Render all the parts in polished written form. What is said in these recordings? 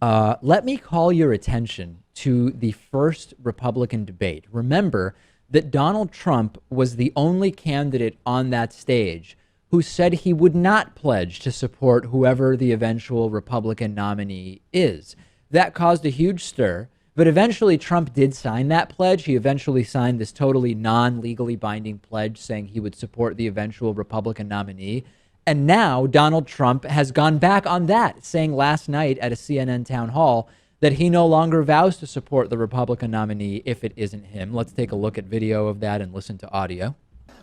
Let me call your attention to the first Republican debate. Remember that Donald Trump was the only candidate on that stage who said he would not pledge to support whoever the eventual Republican nominee is. That caused a huge stir, but eventually Trump did sign that pledge. He eventually signed this totally non-legally binding pledge saying he would support the eventual Republican nominee. And now Donald Trump has gone back on that, saying last night at a CNN town hall that he no longer vows to support the Republican nominee if it isn't him. Let's take a look at video of that and listen to audio.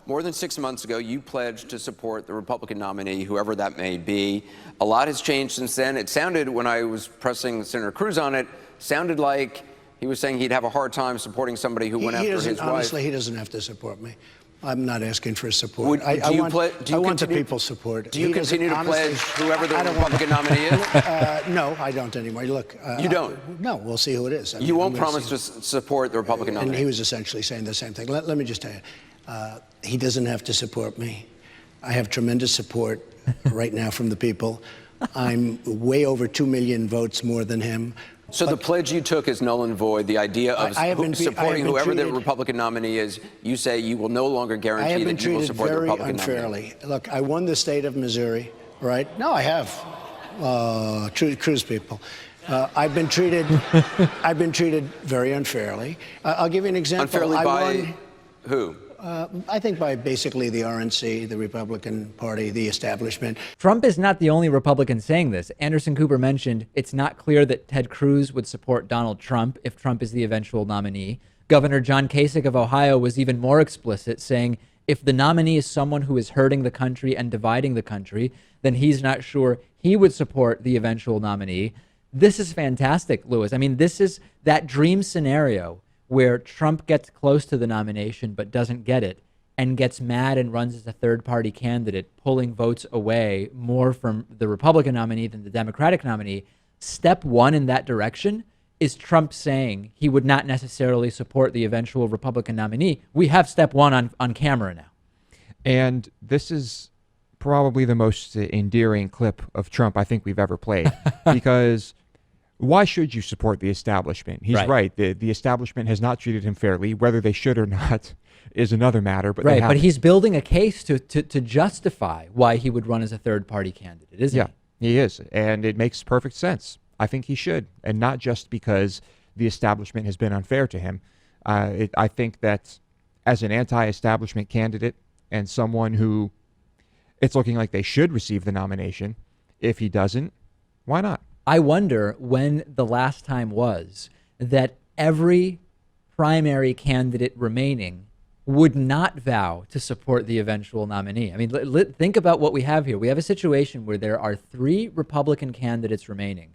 More than 6 months ago, you pledged to support the Republican nominee, whoever that may be. A lot has changed since then. It sounded, when I was pressing Senator Cruz on it, sounded like he was saying he'd have a hard time supporting somebody who went after his wife. Honestly, he doesn't have to support me. I'm not asking for support. I want the people's support. Do you continue to pledge whoever the Republican nominee is? No, I don't anymore. Look, you don't? No, we'll see who it is. You won't promise to support the Republican nominee? And he was essentially saying the same thing. Let me just tell you, he doesn't have to support me. I have tremendous support right now from the people. I'm way over 2 million votes more than him. So the pledge you took is null and void. The idea of supporting whoever the Republican nominee is, you say you will no longer guarantee that you will support the Republican nominee. I have been treated very unfairly. Look, I won the state of Missouri, right? No, I have. Cruz people. I've been treated very unfairly. I'll give you an example. Unfairly by who? I think by basically the RNC, the Republican Party, the establishment. Trump is not the only Republican saying this. Anderson Cooper mentioned it's not clear that Ted Cruz would support Donald Trump if Trump is the eventual nominee. Governor John Kasich of Ohio was even more explicit, saying if the nominee is someone who is hurting the country and dividing the country, then he's not sure he would support the eventual nominee. This is fantastic, Lewis. I mean, this is that dream scenario where Trump gets close to the nomination but doesn't get it and gets mad and runs as a third-party candidate, pulling votes away more from the Republican nominee than the Democratic nominee. Step one in that direction is Trump saying he would not necessarily support the eventual Republican nominee. We have step one on camera now. And this is probably the most endearing clip of Trump I think we've ever played because why should you support the establishment? He's right. The establishment has not treated him fairly. Whether they should or not is another matter. But right, but he's building a case to justify why he would run as a third-party candidate, isn't he? Yeah, he is. And it makes perfect sense. I think he should. And not just because the establishment has been unfair to him. I think that as an anti-establishment candidate and someone who it's looking like they should receive the nomination, if he doesn't, why not? I wonder when the last time was that every primary candidate remaining would not vow to support the eventual nominee. I mean, think about what we have here. We have a situation where there are 3 Republican candidates remaining,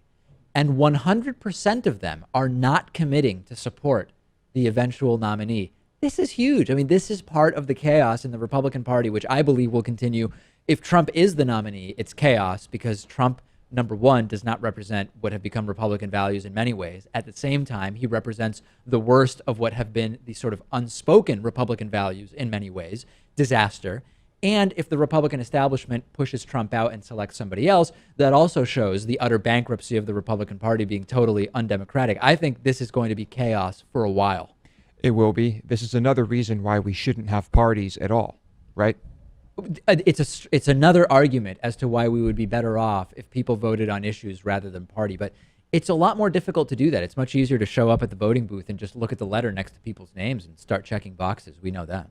and 100% of them are not committing to support the eventual nominee. This is huge. I mean, this is part of the chaos in the Republican Party, which I believe will continue. If Trump is the nominee, it's chaos because Trump, number one, does not represent what have become Republican values in many ways. At the same time, he represents the worst of what have been the sort of unspoken Republican values in many ways, disaster. And if the Republican establishment pushes Trump out and selects somebody else, that also shows the utter bankruptcy of the Republican Party being totally undemocratic. I think this is going to be chaos for a while. It will be. This is another reason why we shouldn't have parties at all, right? It's another argument as to why we would be better off if people voted on issues rather than party. But it's a lot more difficult to do that. It's much easier to show up at the voting booth and just look at the letter next to people's names and start checking boxes. We know that.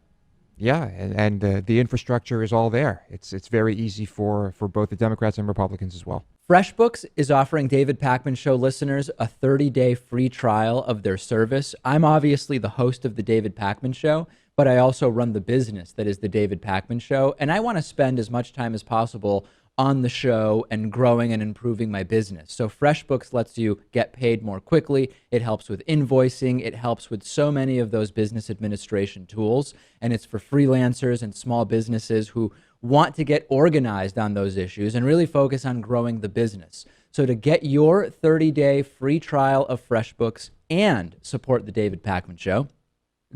Yeah, and the infrastructure is all there. It's very easy for both the Democrats and Republicans as well. FreshBooks is offering David Pakman Show listeners a 30-day free trial of their service. I'm obviously the host of the David Pakman Show, but I also run the business that is the David Pakman Show, and I want to spend as much time as possible on the show and growing and improving my business. So FreshBooks lets you get paid more quickly. It helps with invoicing. It helps with so many of those business administration tools, and it's for freelancers and small businesses who want to get organized on those issues and really focus on growing the business. So to get your 30-day free trial of FreshBooks and support the David Pakman Show,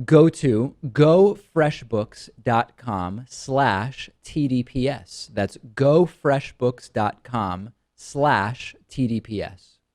go to gofreshbooks.com/TDPS. That's gofreshbooks.com/TDPS.